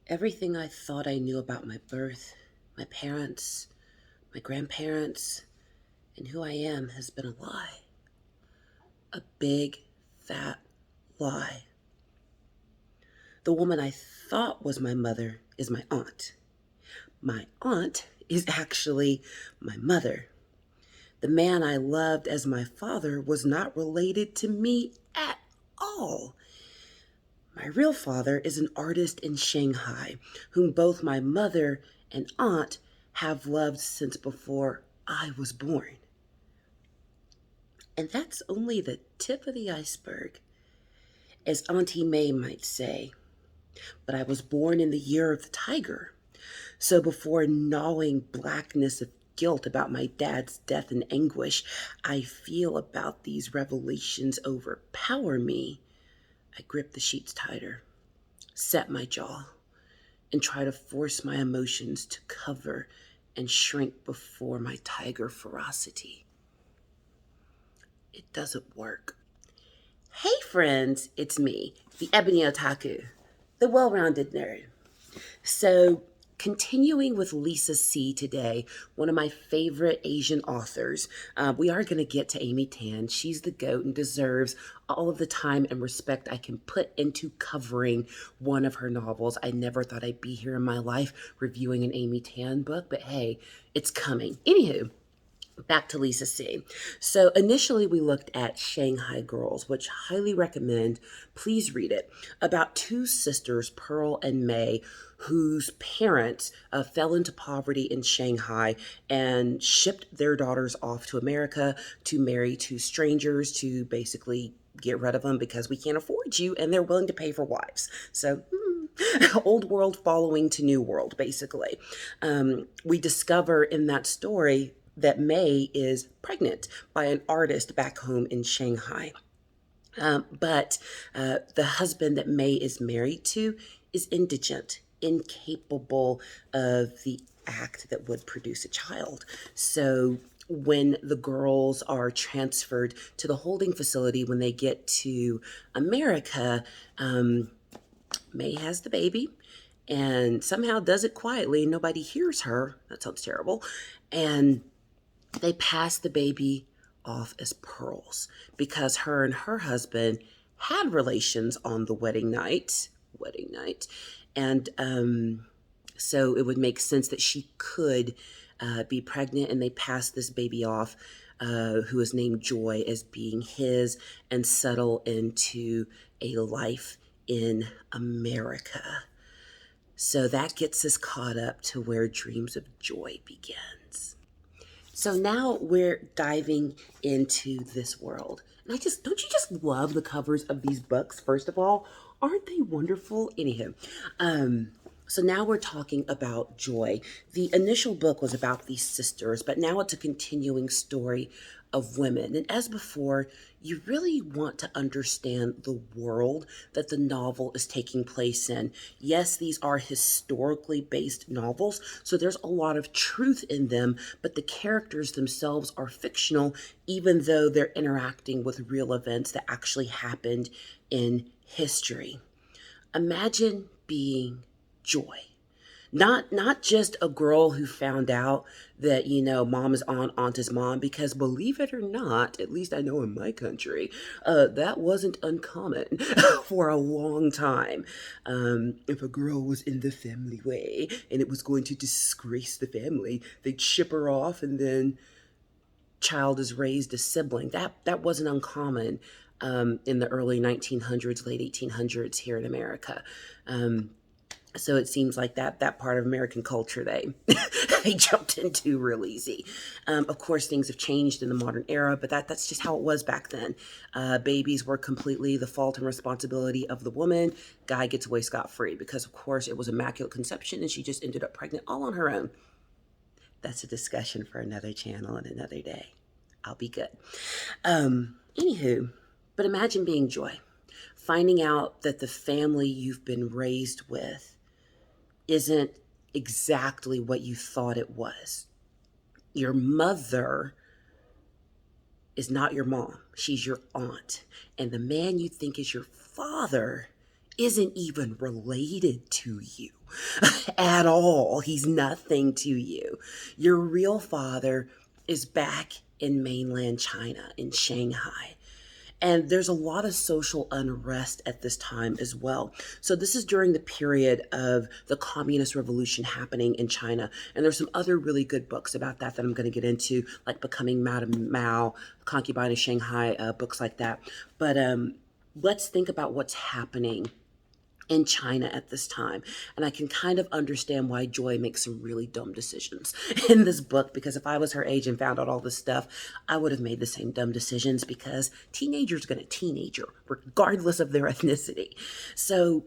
Everything I thought I knew about my birth, my parents, my grandparents, and who I am has been a lie. A big, fat lie. The woman I thought was my mother is my aunt. My aunt is actually my mother. The man I loved as my father was not related to me at all. My real father is an artist in Shanghai, whom both my mother and aunt have loved since before I was born. And that's only the tip of the iceberg, as Auntie May might say. But I was born in the year of the tiger. So before gnawing blackness of guilt about my dad's death and anguish I feel about these revelations overpower me, I grip the sheets tighter, set my jaw, and try to force my emotions to cover and shrink before my tiger ferocity. It doesn't work. Hey friends, it's me, the Ebony Otaku, the well-rounded nerd. So, continuing with Lisa C today, one of my favorite Asian authors, we are going to get to Amy Tan. She's the GOAT and deserves all of the time and respect I can put into covering one of her novels. I never thought I'd be here in my life reviewing an Amy Tan book, but hey, it's coming. Anywho, back to Lisa C. So initially we looked at Shanghai Girls, which I highly recommend. Please read it. About two sisters, Pearl and May, whose parents fell into poverty in Shanghai and shipped their daughters off to America to marry two strangers to basically get rid of them because we can't afford you and they're willing to pay for wives. So old world following to new world, basically. We discover in that story that May is pregnant by an artist back home in Shanghai. But the husband that May is married to is indigent, incapable of the act that would produce a child. So when the girls are transferred to the holding facility, when they get to America, May has the baby and somehow does it quietly. Nobody hears her. That sounds terrible. And they pass the baby off as Pearl's because her and her husband had relations on the wedding night. And so it would make sense that she could be pregnant, and they pass this baby off, who is named Joy, as being his, and settle into a life in America. So that gets us caught up to where Dreams of Joy begins. So now we're diving into this world. And don't you just love the covers of these books, first of all? Aren't they wonderful? Anywho, so now we're talking about Joy. The initial book was about these sisters, but now it's a continuing story of women. And as before, you really want to understand the world that the novel is taking place in. Yes, these are historically based novels, so there's a lot of truth in them, but the characters themselves are fictional, even though they're interacting with real events that actually happened in history. Imagine being Joy. Not just a girl who found out that, mom is aunt is mom, because believe it or not, at least I know in my country, that wasn't uncommon for a long time. If a girl was in the family way and it was going to disgrace the family, they'd ship her off, and then child is raised a sibling. That wasn't uncommon in the early 1900s, late 1800s here in America. So it seems like that part of American culture they jumped into real easy. Of course, things have changed in the modern era, but that's just how it was back then. Babies were completely the fault and responsibility of the woman. Guy gets away scot-free because, of course, it was immaculate conception and she just ended up pregnant all on her own. That's a discussion for another channel and another day. I'll be good. Anywho, but imagine being Joy, finding out that the family you've been raised with isn't exactly what you thought it was. Your mother is not your mom. She's your aunt. And the man you think is your father isn't even related to you at all. He's nothing to you. Your real father is back in mainland China, in Shanghai. And there's a lot of social unrest at this time as well. So this is during the period of the communist revolution happening in China. And there's some other really good books about that I'm going to get into, like Becoming Madame Mao, Concubine of Shanghai, books like that. But let's think about what's happening in China at this time. And I can kind of understand why Joy makes some really dumb decisions in this book, because if I was her age and found out all this stuff, I would have made the same dumb decisions, because teenagers going to teenager, regardless of their ethnicity. So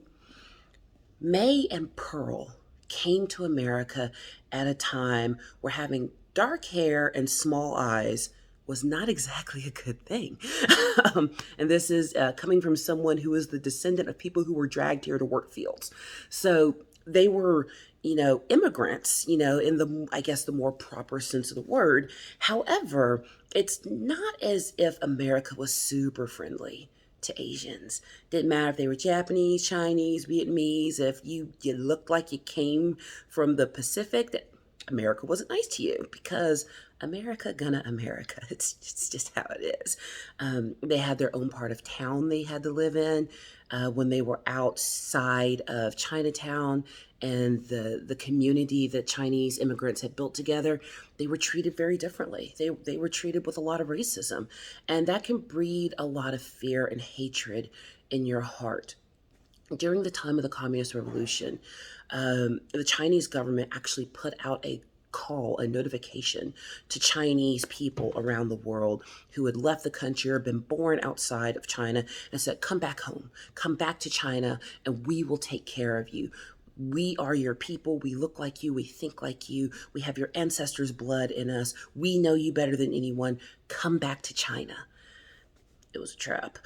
May and Pearl came to America at a time where having dark hair and small eyes was not exactly a good thing. And this is coming from someone who is the descendant of people who were dragged here to work fields. So they were, immigrants, in the, I guess, the more proper sense of the word. However, it's not as if America was super friendly to Asians. Didn't matter if they were Japanese, Chinese, Vietnamese, if you looked like you came from the Pacific, that America wasn't nice to you, because America gonna America. It's just how it is. They had their own part of town they had to live in. When they were outside of Chinatown and the community that Chinese immigrants had built together, they were treated very differently. They were treated with a lot of racism, and that can breed a lot of fear and hatred in your heart. During the time of the Communist Revolution, the Chinese government actually put out a notification to Chinese people around the world who had left the country or been born outside of China, and said, come back home, come back to China, and we will take care of you. We are your people. We look like you. We think like you. We have your ancestors' blood in us. We know you better than anyone. Come back to China. It was a trap,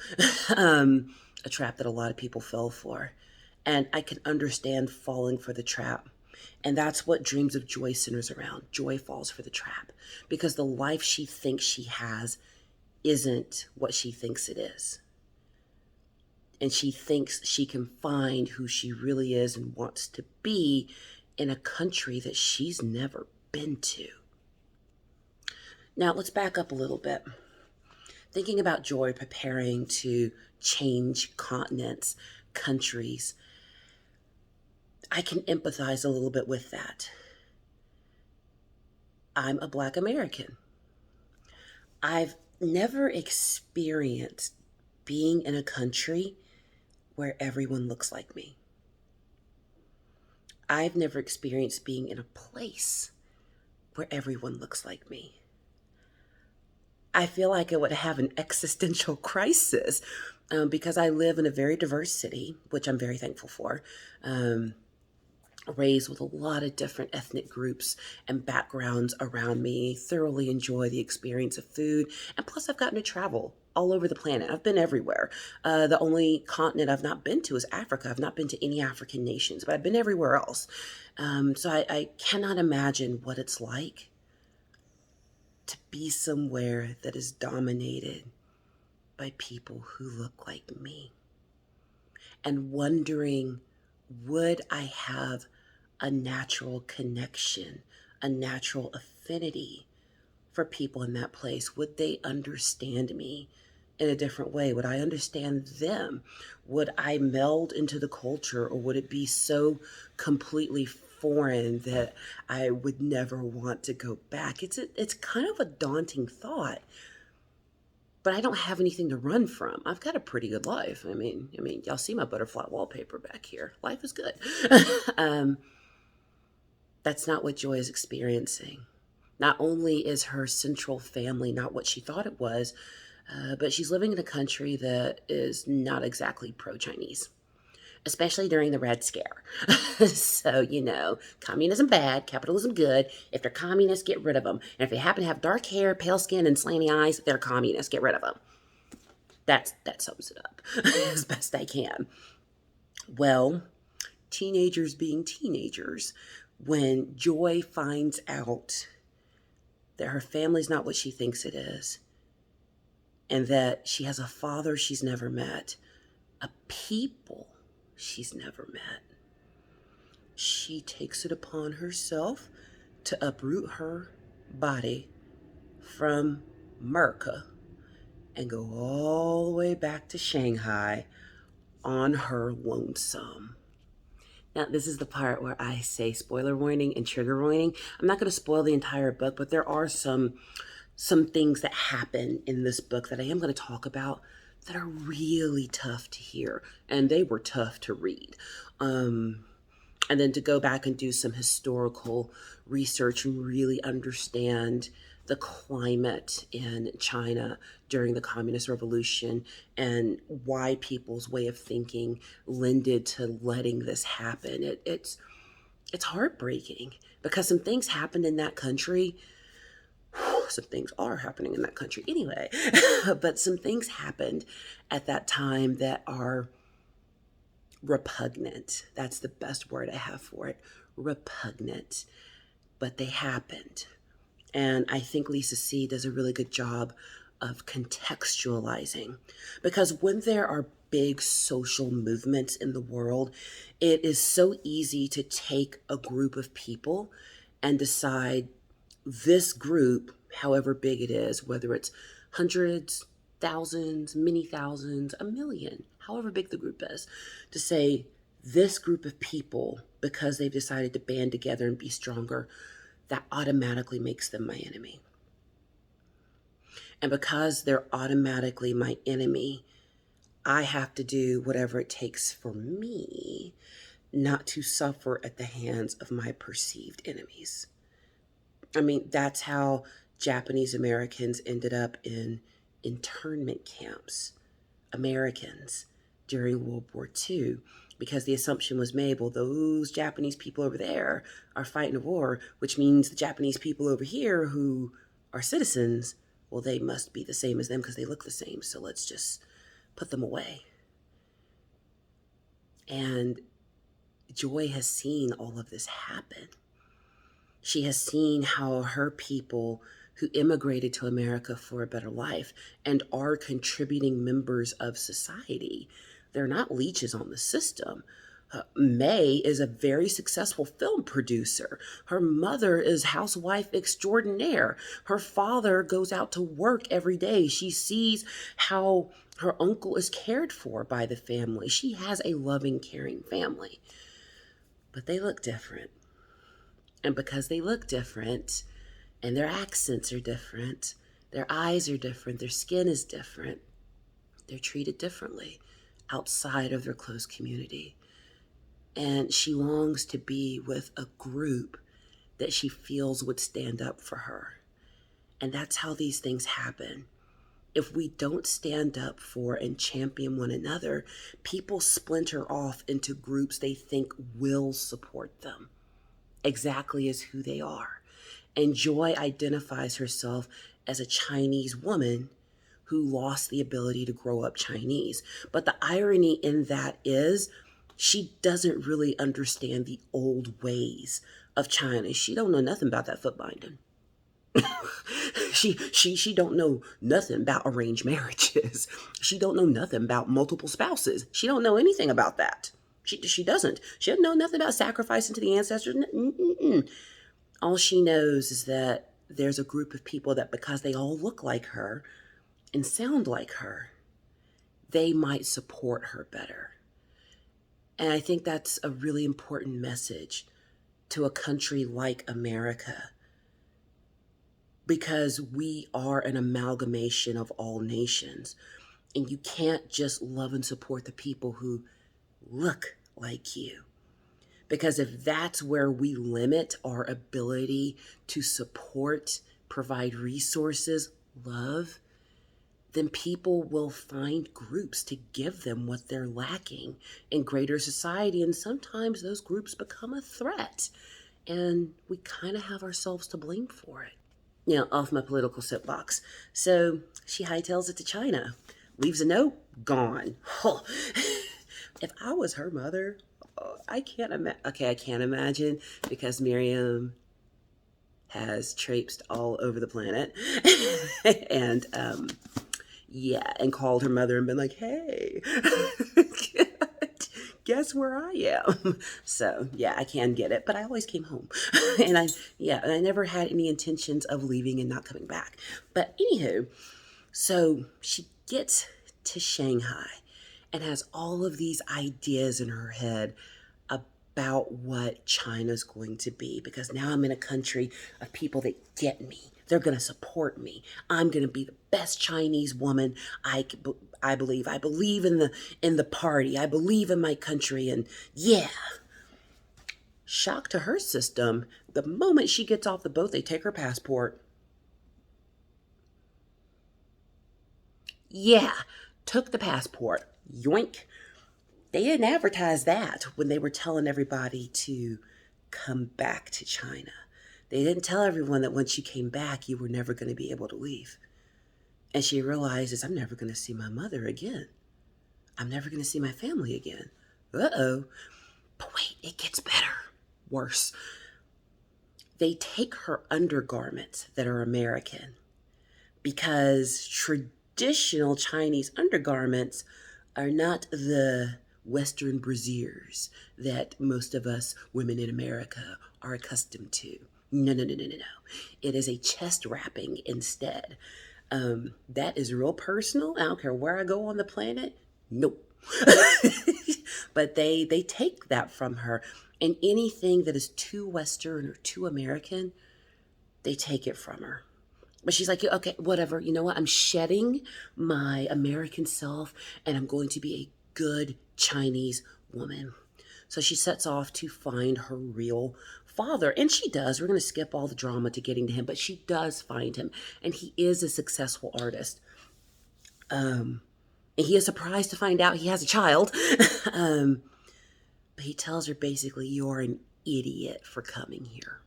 a trap that a lot of people fell for. And I can understand falling for the trap. And that's what Dreams of Joy centers around. Joy falls for the trap because the life she thinks she has isn't what she thinks it is. And she thinks she can find who she really is and wants to be in a country that she's never been to. Now, let's back up a little bit. Thinking about Joy preparing to change continents, countries, I can empathize a little bit with that. I'm a Black American. I've never experienced being in a country where everyone looks like me. I've never experienced being in a place where everyone looks like me. I feel like I would have an existential crisis because I live in a very diverse city, which I'm very thankful for. Raised with a lot of different ethnic groups and backgrounds around me, thoroughly enjoy the experience of food. And plus, I've gotten to travel all over the planet. I've been everywhere. The only continent I've not been to is Africa. I've not been to any African nations, but I've been everywhere else. So I cannot imagine what it's like to be somewhere that is dominated by people who look like me, and wondering, would I have a natural connection, a natural affinity for people in that place? Would they understand me in a different way? Would I understand them? Would I meld into the culture, or would it be so completely foreign that I would never want to go back? It's kind of a daunting thought, but I don't have anything to run from. I've got a pretty good life. I mean, y'all see my butterfly wallpaper back here. Life is good. That's not what Joy is experiencing. Not only is her central family not what she thought it was, but she's living in a country that is not exactly pro-Chinese, especially during the Red Scare. So, communism bad, capitalism good. If they're communists, get rid of them. And if they happen to have dark hair, pale skin, and slanty eyes, they're communists. Get rid of them. That sums it up as best I can. Well, teenagers being teenagers, when Joy finds out that her family's not what she thinks it is, and that she has a father she's never met, a people she's never met. She takes it upon herself to uproot her body from America and go all the way back to Shanghai on her lonesome. Now, this is the part where I say spoiler warning and trigger warning. I'm not going to spoil the entire book, but there are some things that happen in this book that I am going to talk about that are really tough to hear, and they were tough to read. And then to go back and do some historical research and really understand the climate in China during the Communist Revolution and why people's way of thinking lended to letting this happen. It's heartbreaking because some things happened in that country. Some things are happening in that country anyway, but some things happened at that time that are repugnant. That's the best word I have for it. Repugnant. But they happened. And I think Lisa C does a really good job of contextualizing. Because when there are big social movements in the world, it is so easy to take a group of people and decide this group, however big it is, whether it's hundreds, thousands, many thousands, a million, however big the group is, to say this group of people, because they've decided to band together and be stronger, that automatically makes them my enemy. And because they're automatically my enemy, I have to do whatever it takes for me not to suffer at the hands of my perceived enemies. I mean, that's how Japanese Americans ended up in internment camps, Americans, during World War II, because the assumption was made, well, those Japanese people over there are fighting a war, which means the Japanese people over here who are citizens, well, they must be the same as them because they look the same, so let's just put them away. And Joy has seen all of this happen. She has seen how her people who immigrated to America for a better life and are contributing members of society, they're not leeches on the system. May is a very successful film producer. Her mother is housewife extraordinaire. Her father goes out to work every day. She sees how her uncle is cared for by the family. She has a loving, caring family. But they look different. And because they look different, and their accents are different, their eyes are different, their skin is different, they're treated differently outside of their close community. And she longs to be with a group that she feels would stand up for her. And that's how these things happen. If we don't stand up for and champion one another, people splinter off into groups they think will support them exactly as who they are. And Joy identifies herself as a Chinese woman who lost the ability to grow up Chinese. But the irony in that is she doesn't really understand the old ways of China. She don't know nothing about that foot binding. she don't know nothing about arranged marriages. She don't know nothing about multiple spouses. She don't know anything about that. She doesn't. She doesn't know nothing about sacrificing to the ancestors. All she knows is that there's a group of people that because they all look like her and sound like her, they might support her better. And I think that's a really important message to a country like America, because we are an amalgamation of all nations. And you can't just love and support the people who look like you. Because if that's where we limit our ability to support, provide resources, love, then people will find groups to give them what they're lacking in greater society. And sometimes those groups become a threat. And we kind of have ourselves to blame for it. You know, off my political soapbox. So she hightails it to China, leaves a note, gone. Huh. If I was her mother, I can't imagine. Okay, I can't imagine because Miriam has traipsed all over the planet. And yeah, and called her mother and been like, hey, guess where I am? So yeah, I can get it, but I always came home. And I never had any intentions of leaving and not coming back. But anywho, so she gets to Shanghai and has all of these ideas in her head about what China's going to be, because now I'm in a country of people that get me. They're going to support me. I'm going to be the best Chinese woman I believe. I believe in the party. I believe in my country, and yeah. Shock to her system, the moment she gets off the boat, they take her passport. Yeah, took the passport. Yoink. They didn't advertise that when they were telling everybody to come back to China. They didn't tell everyone that once you came back, you were never going to be able to leave. And she realizes, I'm never going to see my mother again. I'm never going to see my family again. Uh-oh. But wait, it gets better. Worse. They take her undergarments that are American, because traditional Chinese undergarments are not the Western brasiers that most of us women in America are accustomed to. No, no, no, no, no, no. It is a chest wrapping instead. That is real personal. I don't care where I go on the planet. Nope. But they take that from her, and anything that is too Western or too American, they take it from her. But she's like, okay, whatever. You know what? I'm shedding my American self and I'm going to be a good Chinese woman. So she sets off to find her real father. And she does. We're going to skip all the drama to getting to him, but she does find him. And he is a successful artist. And he is surprised to find out he has a child. um, but he tells her basically, you're an idiot for coming here.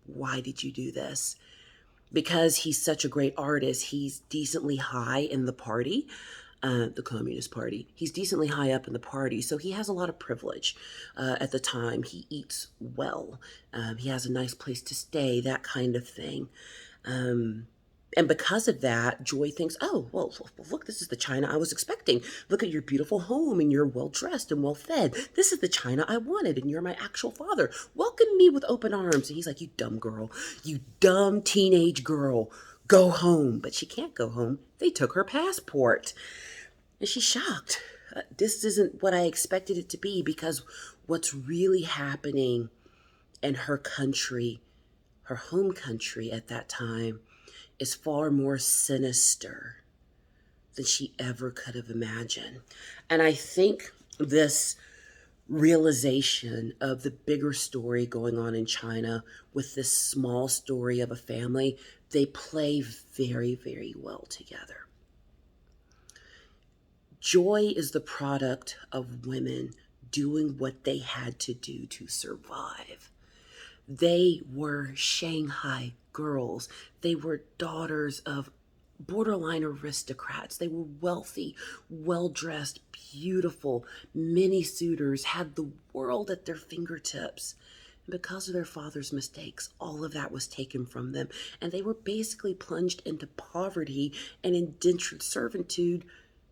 Why did you do this? Because he's such a great artist, he's decently high in the party, the Communist Party. He's decently high up in the party, so he has a lot of privilege at the time. He eats well. He has a nice place to stay, that kind of thing. And because of that, Joy thinks, oh, well, look, this is the China I was expecting. Look at your beautiful home, and you're well dressed and well fed. This is the China I wanted, and you're my actual father. Welcome me with open arms. And he's like, you dumb girl, you dumb teenage girl, go home. But she can't go home. They took her passport. And she's shocked. This isn't what I expected it to be, because what's really happening in her country, her home country at that time, is far more sinister than she ever could have imagined. And I think this realization of the bigger story going on in China with this small story of a family, they play very, very well together. Joy is the product of women doing what they had to do to survive. They were Shanghai girls. They were daughters of borderline aristocrats. They were wealthy, well-dressed, beautiful. Many suitors had the world at their fingertips. And because of their father's mistakes, all of that was taken from them. And they were basically plunged into poverty and indentured servitude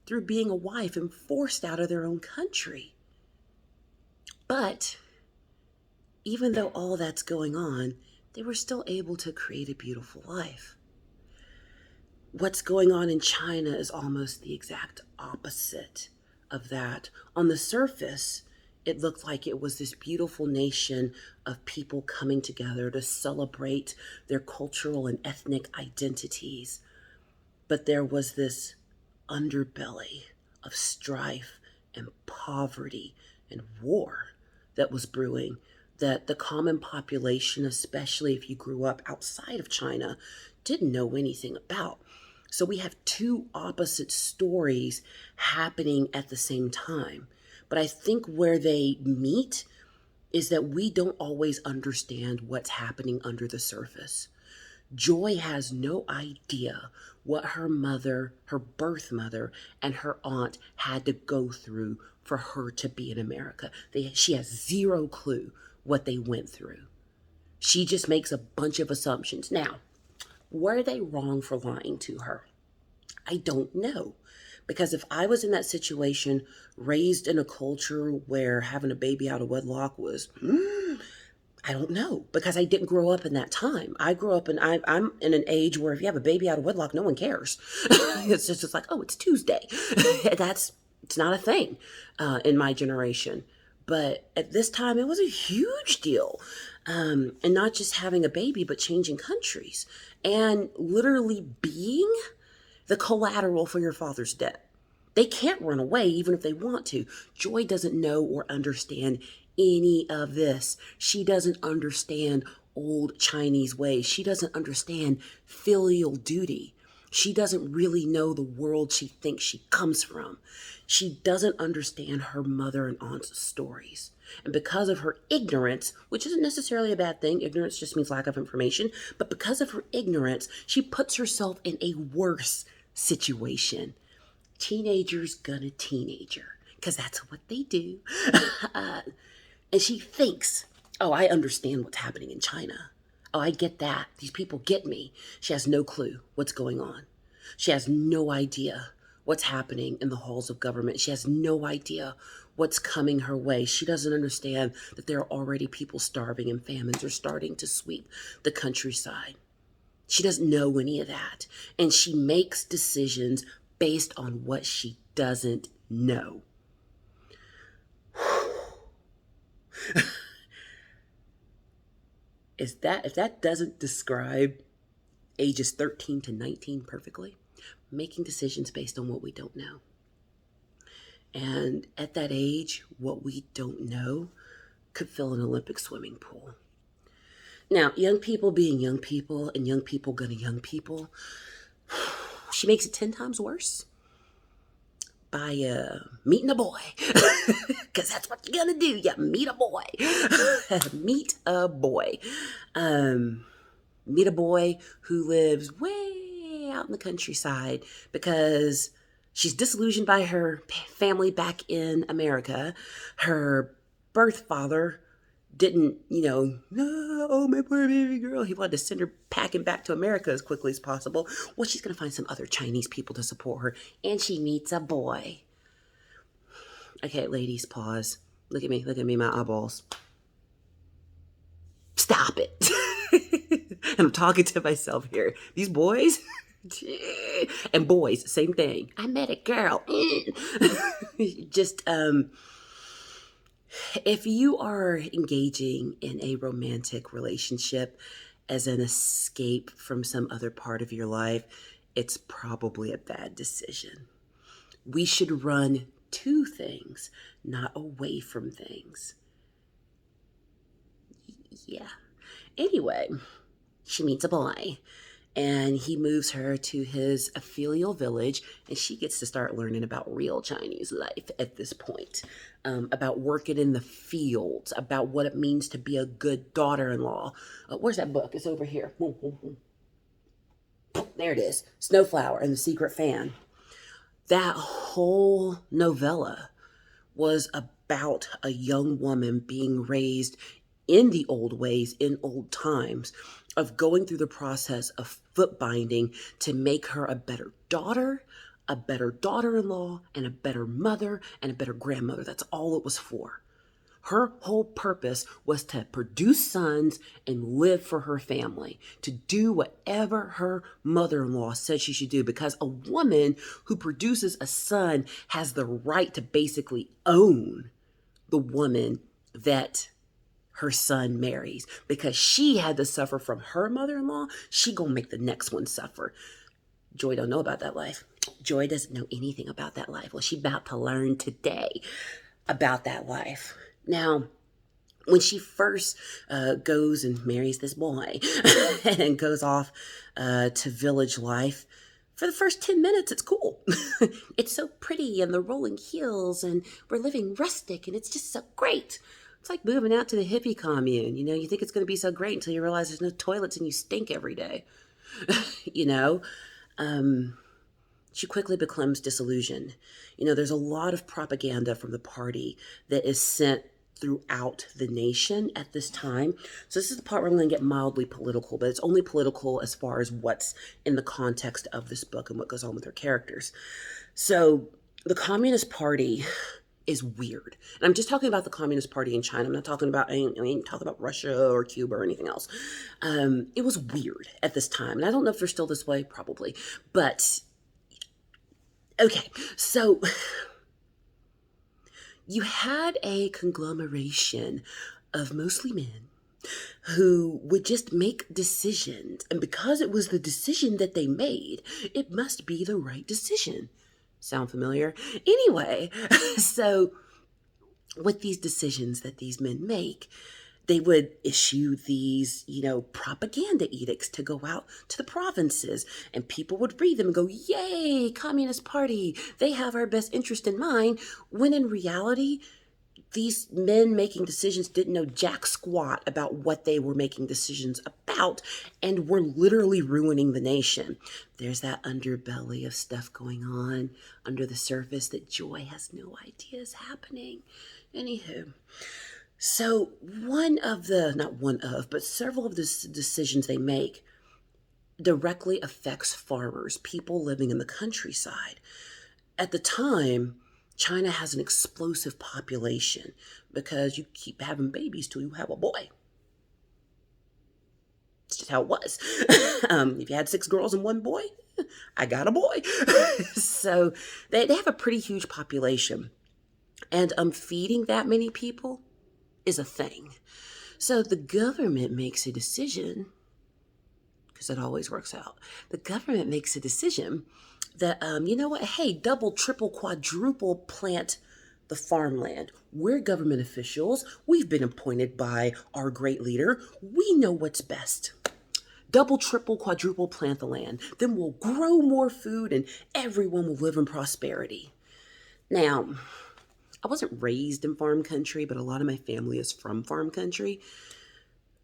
through being a wife and forced out of their own country. But even though all that's going on, they were still able to create a beautiful life. What's going on in China is almost the exact opposite of that. On the surface, it looked like it was this beautiful nation of people coming together to celebrate their cultural and ethnic identities. But there was this underbelly of strife and poverty and war that was brewing, that the common population, especially if you grew up outside of China, didn't know anything about. So we have two opposite stories happening at the same time. But I think where they meet is that we don't always understand what's happening under the surface. Joy has no idea what her mother, her birth mother, and her aunt had to go through for her to be in America. She has zero clue what they went through. She just makes a bunch of assumptions. Now, were they wrong for lying to her? I don't know. Because if I was in that situation, raised in a culture where having a baby out of wedlock was, I don't know, because I didn't grow up in that time. I grew up I'm in an age where if you have a baby out of wedlock, no one cares. It's just like, oh, it's Tuesday. It's not a thing in my generation. But at this time, it was a huge deal. And not just having a baby, but changing countries and literally being the collateral for your father's debt. They can't run away even if they want to. Joy doesn't know or understand any of this. She doesn't understand old Chinese ways. She doesn't understand filial duty. She doesn't really know the world she thinks she comes from. She doesn't understand her mother and aunt's stories. And because of her ignorance, which isn't necessarily a bad thing, ignorance just means lack of information, but because of her ignorance, she puts herself in a worse situation. Teenagers gonna teenager, because that's what they do. And she thinks, oh, I understand what's happening in China. Oh, I get that. These people get me. She has no clue what's going on. She has no idea what's happening in the halls of government. She has no idea what's coming her way. She doesn't understand that there are already people starving and famines are starting to sweep the countryside. She doesn't know any of that. And she makes decisions based on what she doesn't know. If that doesn't describe ages 13 to 19 perfectly, making decisions based on what we don't know. And at that age, what we don't know could fill an Olympic swimming pool. Now, young people being young people and young people gonna young people, she makes it 10 times worse by meeting a boy. Because that's what you're gonna do. You meet a boy. Meet a boy. Meet a boy who lives way out in the countryside because she's disillusioned by her family back in America. Her birth father didn't, oh, my poor baby girl. He wanted to send her packing back to America as quickly as possible. Well, she's going to find some other Chinese people to support her. And she meets a boy. Okay, ladies, pause. Look at me, my eyeballs. Stop it. And I'm talking to myself here. These boys and boys, same thing. I met a girl. Just, if you are engaging in a romantic relationship as an escape from some other part of your life, it's probably a bad decision. We should run to things, not away from things. Yeah. Anyway, she meets a boy and he moves her to his filial village, and she gets to start learning about real Chinese life at this point, about working in the fields, about what it means to be a good daughter-in-law. Where's that book? It's over here. There it is. Snowflower and the Secret Fan. That whole novella was about a young woman being raised in the old ways, in old times, of going through the process of foot binding to make her a better daughter, a better daughter-in-law, and a better mother, and a better grandmother. That's all it was for. Her whole purpose was to produce sons and live for her family, to do whatever her mother-in-law said she should do, because a woman who produces a son has the right to basically own the woman that her son marries, because she had to suffer from her mother-in-law. She gonna make the next one suffer. Joy don't know about that life. Joy doesn't know anything about that life. Well, she about to learn today about that life. Now, when she first goes and marries this boy and goes off to village life, for the first 10 minutes, it's cool. It's so pretty and the rolling hills and we're living rustic and it's just so great. It's like moving out to the hippie commune. You think it's going to be so great until you realize there's no toilets and you stink every day. She quickly becomes disillusioned. There's a lot of propaganda from the party that is sent throughout the nation at this time. So this is the part where I'm going to get mildly political, but it's only political as far as what's in the context of this book and what goes on with her characters. So the Communist Party is weird. And I'm just talking about the Communist Party in China. I'm not talking about, I ain't talking about Russia or Cuba or anything else. It was weird at this time. And I don't know if they're still this way, probably. But, okay. So you had a conglomeration of mostly men who would just make decisions. And because it was the decision that they made, it must be the right decision. Sound familiar? Anyway, so with these decisions that these men make, they would issue these, propaganda edicts to go out to the provinces, and people would read them and go, yay, Communist Party, they have our best interest in mind, when in reality, these men making decisions didn't know jack squat about what they were making decisions about and were literally ruining the nation. There's that underbelly of stuff going on under the surface that Joy has no idea is happening. Anywho, so several of the decisions they make directly affects farmers, people living in the countryside. At the time, China has an explosive population because you keep having babies till you have a boy. It's just how it was. If you had 6 girls and 1 boy, I got a boy. So they have a pretty huge population. And feeding that many people is a thing. So the government makes a decision, because it always works out. The government makes a decision that, you know what, hey, double, triple, quadruple plant the farmland. We're government officials. We've been appointed by our great leader. We know what's best. Double, triple, quadruple plant the land. Then we'll grow more food and everyone will live in prosperity. Now, I wasn't raised in farm country, but a lot of my family is from farm country.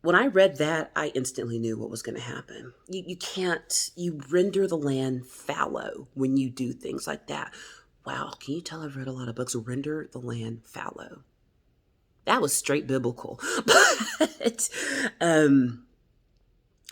When I read that, I instantly knew what was going to happen. You render the land fallow when you do things like that. Wow, can you tell I've read a lot of books? Render the land fallow. That was straight biblical. But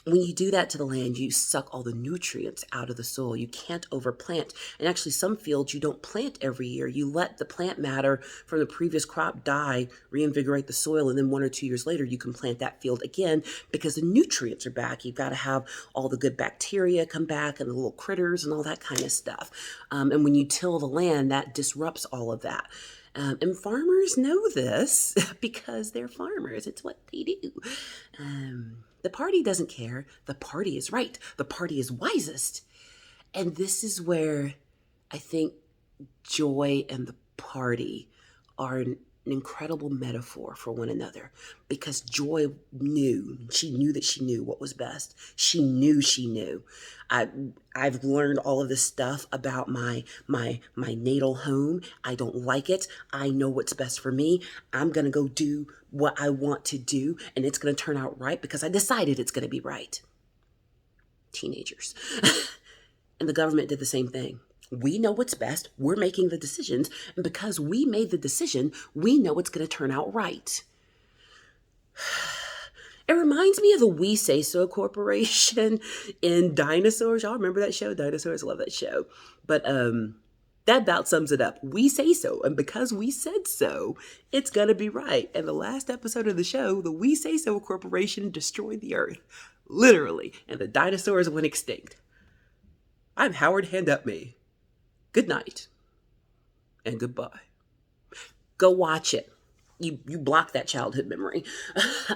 when you do that to the land, you suck all the nutrients out of the soil. You can't overplant. And actually, some fields you don't plant every year. You let the plant matter from the previous crop die, reinvigorate the soil, and then 1 or 2 years later, you can plant that field again because the nutrients are back. You've got to have all the good bacteria come back and the little critters and all that kind of stuff. And when you till the land, that disrupts all of that. And farmers know this because they're farmers. It's what they do. The party doesn't care. The party is right. The party is wisest. And this is where I think Joy and the party are an incredible metaphor for one another, because Joy knew that she knew what was best. She knew. I've learned all of this stuff about my natal home. I don't like it. I know what's best for me. I'm going to go do what I want to do, and it's going to turn out right because I decided it's going to be right. Teenagers. And the government did the same thing. We know what's best. We're making the decisions. And because we made the decision, we know it's going to turn out right. It reminds me of the We Say So Corporation in Dinosaurs. Y'all remember that show? Dinosaurs, love that show. But that about sums it up. We say so. And because we said so, it's going to be right. And the last episode of the show, the We Say So Corporation destroyed the earth. Literally. And the dinosaurs went extinct. I'm Howard Hand Up Me. Good night and goodbye. Go watch it. You block that childhood memory.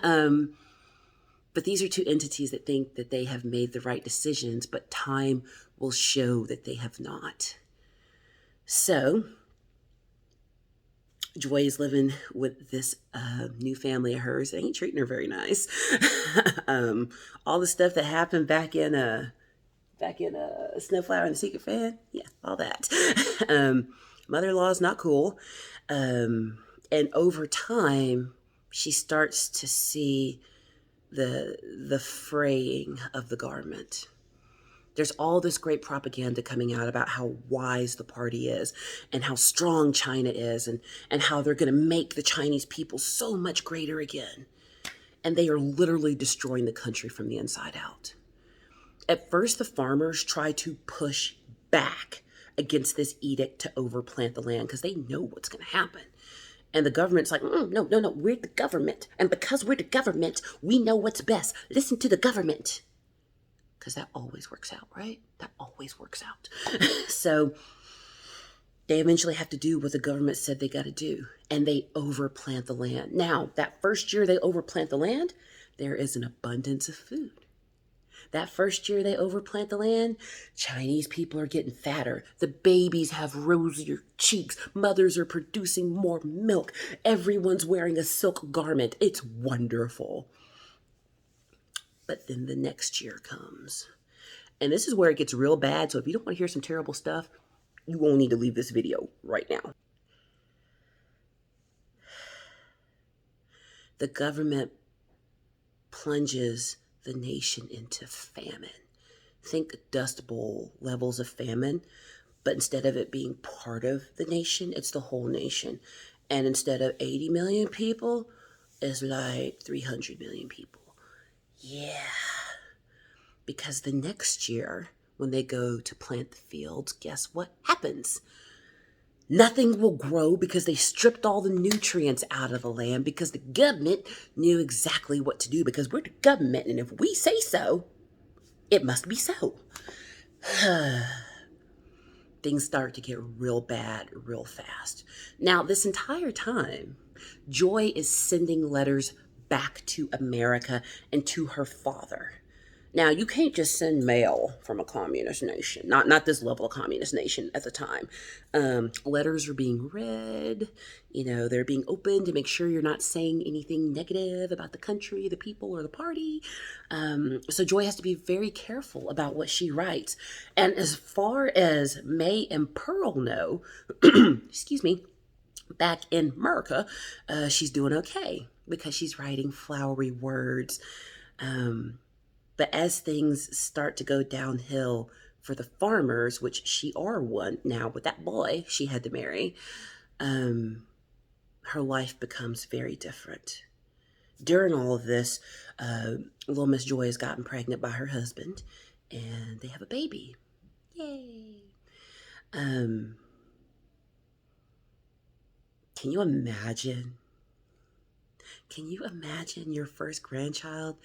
But these are two entities that think that they have made the right decisions, but time will show that they have not. So Joy is living with this new family of hers. They ain't treating her very nice. All the stuff that happened back in Snowflower and the Secret Fan. Yeah, all that. Mother-in-law's not cool. And over time, she starts to see the fraying of the garment. There's all this great propaganda coming out about how wise the party is and how strong China is and how they're going to make the Chinese people so much greater again. And they are literally destroying the country from the inside out. At first, the farmers try to push back against this edict to overplant the land because they know what's going to happen. And the government's like, no, we're the government. And because we're the government, we know what's best. Listen to the government. Because that always works out, right? That always works out. So they eventually have to do what the government said they got to do. And they overplant the land. Now, that first year they overplant the land, there is an abundance of food. That first year they overplant the land, Chinese people are getting fatter. The babies have rosier cheeks. Mothers are producing more milk. Everyone's wearing a silk garment. It's wonderful. But then the next year comes. And this is where it gets real bad. So if you don't want to hear some terrible stuff, you won't need to leave this video right now. The government plunges the nation into famine. Think Dust Bowl levels of famine, but instead of it being part of the nation, it's the whole nation. And instead of 80 million people, it's like 300 million people. Yeah. Because the next year, when they go to plant the fields, guess what happens? Nothing will grow because they stripped all the nutrients out of the land because the government knew exactly what to do because we're the government. And if we say so, it must be so. Things start to get real bad real fast. Now, this entire time, Joy is sending letters back to America and to her father. Now, you can't just send mail from a communist nation. Not this level of communist nation at the time. Letters are being read. They're being opened to make sure you're not saying anything negative about the country, the people, or the party. So Joy has to be very careful about what she writes. And as far as May and Pearl know, excuse me, back in America, she's doing okay because she's writing flowery words. But as things start to go downhill for the farmers, which she are one now with that boy she had to marry, her life becomes very different. During all of this, little Miss Joy has gotten pregnant by her husband, and they have a baby. Yay! Can you imagine? Can you imagine your first grandchild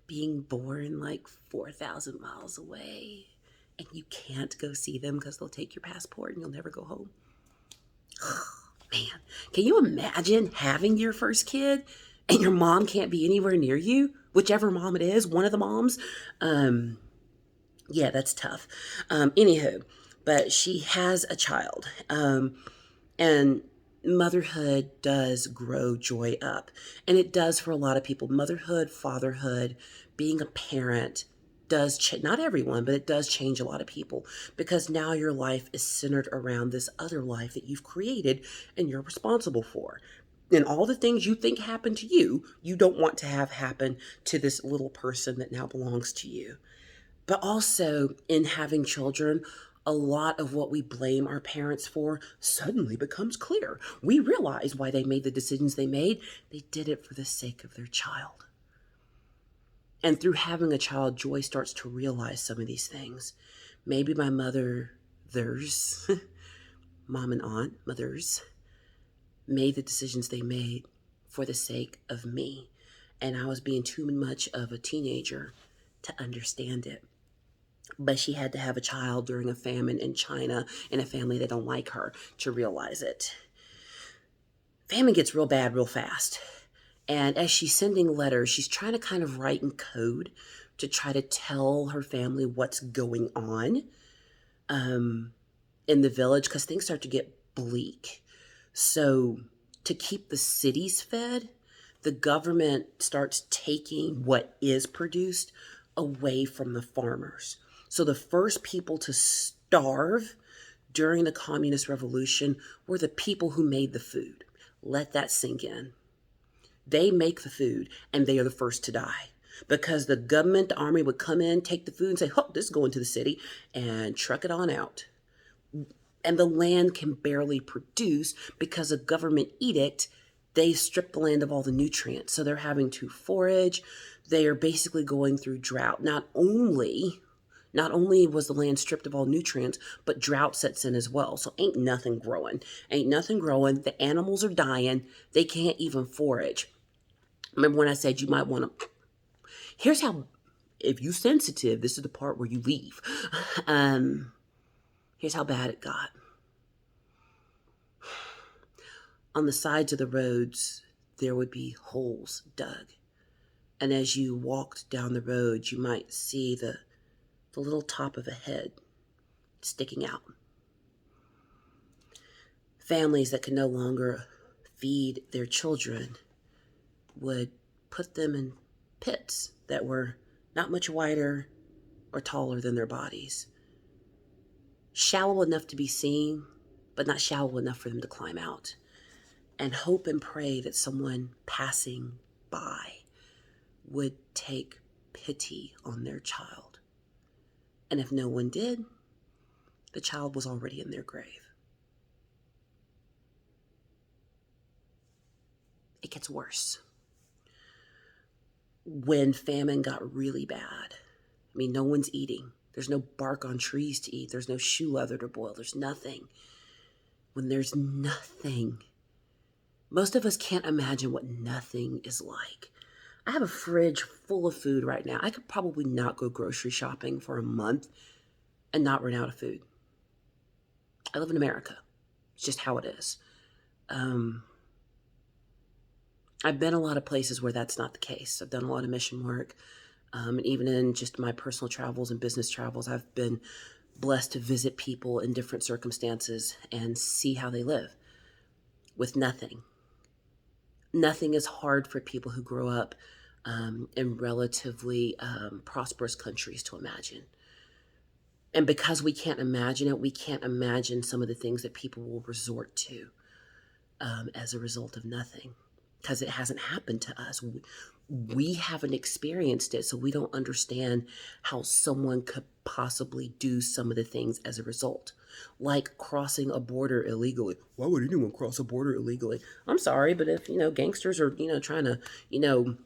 being born like 4,000 miles away and you can't go see them because they'll take your passport and you'll never go home? Man, can you imagine having your first kid and your mom can't be anywhere near you? Whichever mom it is, one of the moms. Yeah, that's tough. Anywho, but she has a child. And motherhood does grow Joy up. And it does for a lot of people. Motherhood, fatherhood, being a parent does change, not everyone, but it does change a lot of people because now your life is centered around this other life that you've created and you're responsible for. And all the things you think happen to you, you don't want to have happen to this little person that now belongs to you. But also in having children, a lot of what we blame our parents for suddenly becomes clear. We realize why they made the decisions they made. They did it for the sake of their child. And through having a child, Joy starts to realize some of these things. Maybe my mother's, mom and aunt, mothers, made the decisions they made for the sake of me. And I was being too much of a teenager to understand it. But she had to have a child during a famine in China in a family that don't like her to realize it. Famine gets real bad real fast. And as she's sending letters, she's trying to kind of write in code to try to tell her family what's going on in the village because things start to get bleak. So to keep the cities fed, the government starts taking what is produced away from the farmers. So the first people to starve during the communist revolution were the people who made the food. Let that sink in. They make the food and they are the first to die because the government, the army would come in, take the food and say, oh, this is going to the city and truck it on out. And the land can barely produce because of government edict. They strip the land of all the nutrients. So they're having to forage. They are basically going through drought. Not only Not only was the land stripped of all nutrients, but drought sets in as well. So ain't nothing growing. Ain't nothing growing. The animals are dying. They can't even forage. Remember when I said you might want to... Here's how, if you sensitive, this is the part where you leave. Here's how bad it got. On the sides of the roads, there would be holes dug. And as you walked down the road, you might see the little top of a head sticking out. Families that could no longer feed their children would put them in pits that were not much wider or taller than their bodies. Shallow enough to be seen, but not shallow enough for them to climb out. And hope and pray that someone passing by would take pity on their child. And if no one did, the child was already in their grave. It gets worse. When famine got really bad, I mean, no one's eating. There's no bark on trees to eat. There's no shoe leather to boil. There's nothing. When there's nothing, most of us can't imagine what nothing is like. I have a fridge full of food right now. I could probably not go grocery shopping for a month and not run out of food. I live in America. It's just how it is. I've been a lot of places where that's not the case. I've done a lot of mission work. And even in just my personal travels and business travels, I've been blessed to visit people in different circumstances and see how they live with nothing. Nothing is hard for people who grow up in relatively prosperous countries to imagine. And because we can't imagine it, we can't imagine some of the things that people will resort to as a result of nothing, because it hasn't happened to us. We haven't experienced it, so we don't understand how someone could possibly do some of the things as a result, like crossing a border illegally. Why would anyone cross a border illegally? I'm sorry, but if, gangsters are, trying to,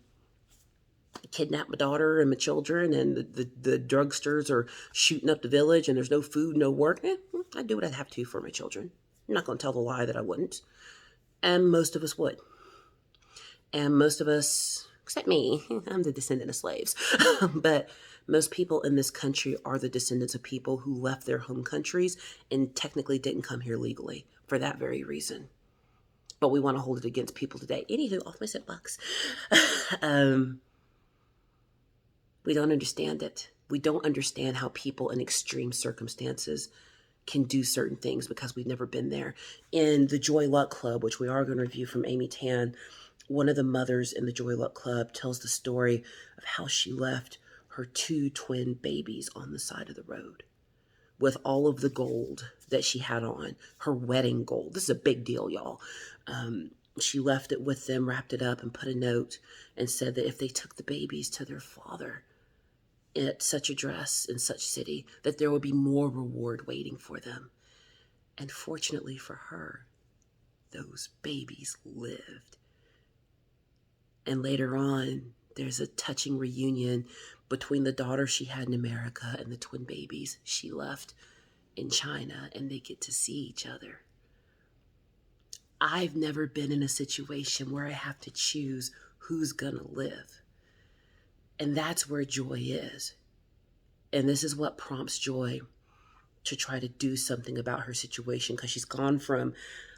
kidnap my daughter and my children, and the drugsters are shooting up the village and there's no food, no work, I'd do what I'd have to for my children. I'm not going to tell the lie that I wouldn't. And most of us would. And most of us, except me, I'm the descendant of slaves. But most people in this country are the descendants of people who left their home countries and technically didn't come here legally for that very reason. But we want to hold it against people today. Anywho, off my soapbox. We don't understand it. We don't understand how people in extreme circumstances can do certain things because we've never been there. In the Joy Luck Club, which we are going to review from Amy Tan, one of the mothers in the Joy Luck Club tells the story of how she left her 2 twin babies on the side of the road with all of the gold that she had on, her wedding gold. This is a big deal, y'all. She left it with them, wrapped it up, and put a note and said that if they took the babies to their father at such address in such city, that there would be more reward waiting for them. And fortunately for her, those babies lived. And later on, there's a touching reunion between the daughter she had in America and the twin babies she left in China, and they get to see each other. I've never been in a situation where I have to choose who's gonna live. And that's where Joy is. And this is what prompts Joy to try to do something about her situation, because she's gone from,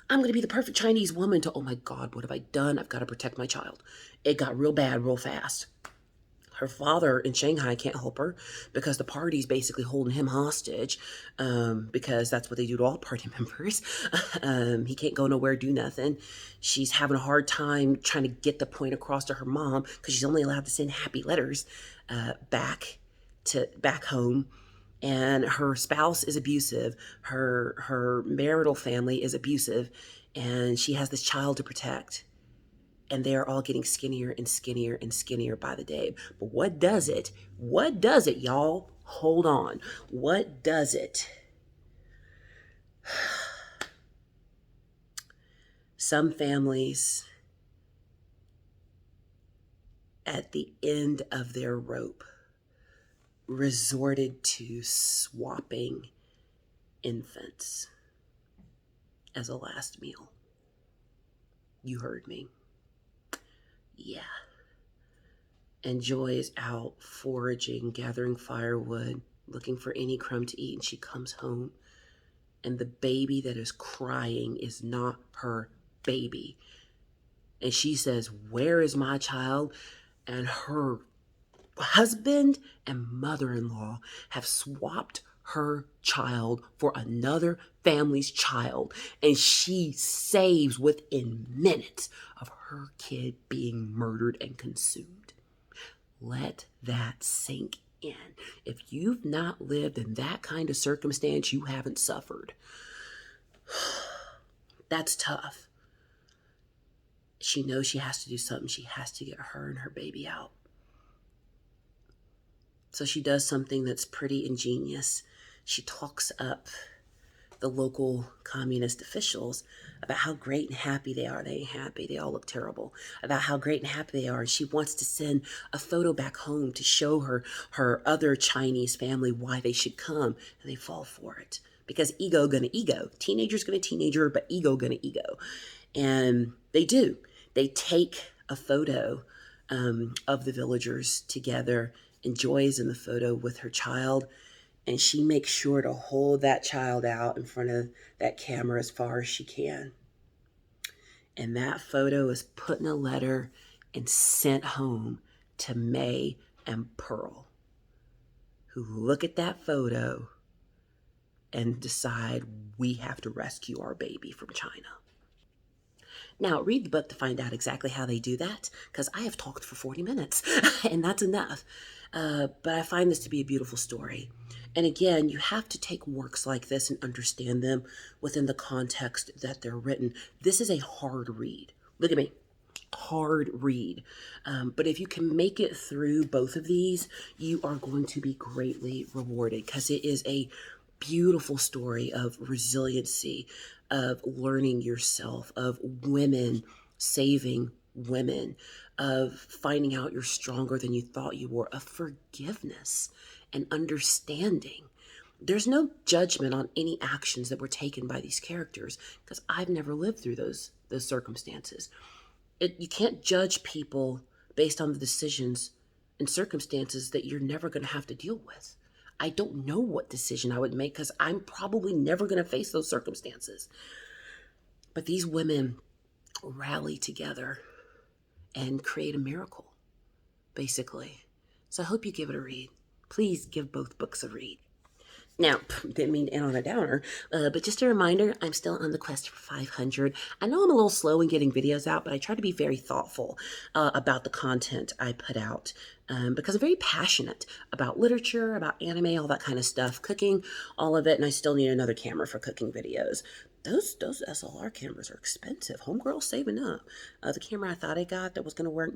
I'm going to be the perfect Chinese woman, to, oh my God, what have I done? I've got to protect my child. It got real bad real fast. Her father in Shanghai can't help her because the party's basically holding him hostage, because that's what they do to all party members. He can't go nowhere, do nothing. She's having a hard time trying to get the point across to her mom because she's only allowed to send happy letters back home. And her spouse is abusive. Her marital family is abusive, and she has this child to protect. And they are all getting skinnier and skinnier and skinnier by the day. But what does it? What does it, y'all? Hold on. What does it? Some families, at the end of their rope, resorted to swapping infants as a last meal. You heard me. Yeah. And Joy is out foraging, gathering firewood, looking for any crumb to eat, and she comes home, and the baby that is crying is not her baby. And she says, "Where is my child?" And her husband and mother-in-law have swapped her child for another family's child, and she saves within minutes of her kid being murdered and consumed. Let that sink in. If you've not lived in that kind of circumstance, you haven't suffered. That's tough. She knows she has to do something. She has to get her and her baby out. So she does something that's pretty ingenious. She talks up the local communist officials about how great and happy they are. They ain't happy. They all look terrible. About how great and happy they are. She wants to send a photo back home to show her other Chinese family why they should come. And they fall for it. Because ego gonna ego. Teenager's gonna teenager, but ego gonna ego. And they do. They take a photo of the villagers together, and Joy is in the photo with her child, and she makes sure to hold that child out in front of that camera as far as she can. And that photo is put in a letter and sent home to May and Pearl, who look at that photo and decide, we have to rescue our baby from China. Now, read the book to find out exactly how they do that, because I have talked for 40 minutes, and that's enough. But I find this to be a beautiful story. And again, you have to take works like this and understand them within the context that they're written. This is a hard read. Look at me. Hard read. But if you can make it through both of these, you are going to be greatly rewarded, because it is a beautiful story of resiliency, of learning yourself, of women saving women, of finding out you're stronger than you thought you were, of forgiveness and understanding. There's no judgment on any actions that were taken by these characters, because I've never lived through those circumstances. You can't judge people based on the decisions and circumstances that you're never going to have to deal with. I don't know what decision I would make, because I'm probably never going to face those circumstances. But these women rally together and create a miracle, basically. So I hope you give it a read. Please give both books a read. Now, didn't mean to end on a downer, but just a reminder, I'm still on the quest for 500. I know I'm a little slow in getting videos out, but I try to be very thoughtful about the content I put out, because I'm very passionate about literature, about anime, all that kind of stuff, cooking, all of it, and I still need another camera for cooking videos. Those SLR cameras are expensive. Homegirl's saving up. The camera I thought I got that was going to work.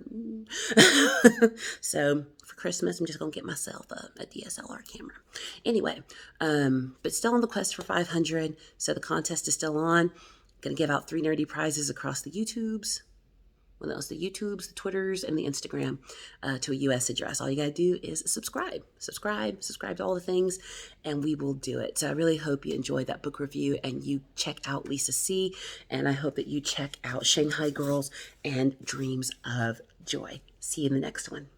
So for Christmas, I'm just going to get myself a DSLR camera. Anyway, but still on the quest for 500. So the contest is still on. Going to give out 3 nerdy prizes across the YouTubes. Well, that was the YouTubes, the Twitters, and the Instagram to a US address. All you got to do is subscribe to all the things, and we will do it. So I really hope you enjoyed that book review and you check out Lisa C. And I hope that you check out Shanghai Girls and Dreams of Joy. See you in the next one.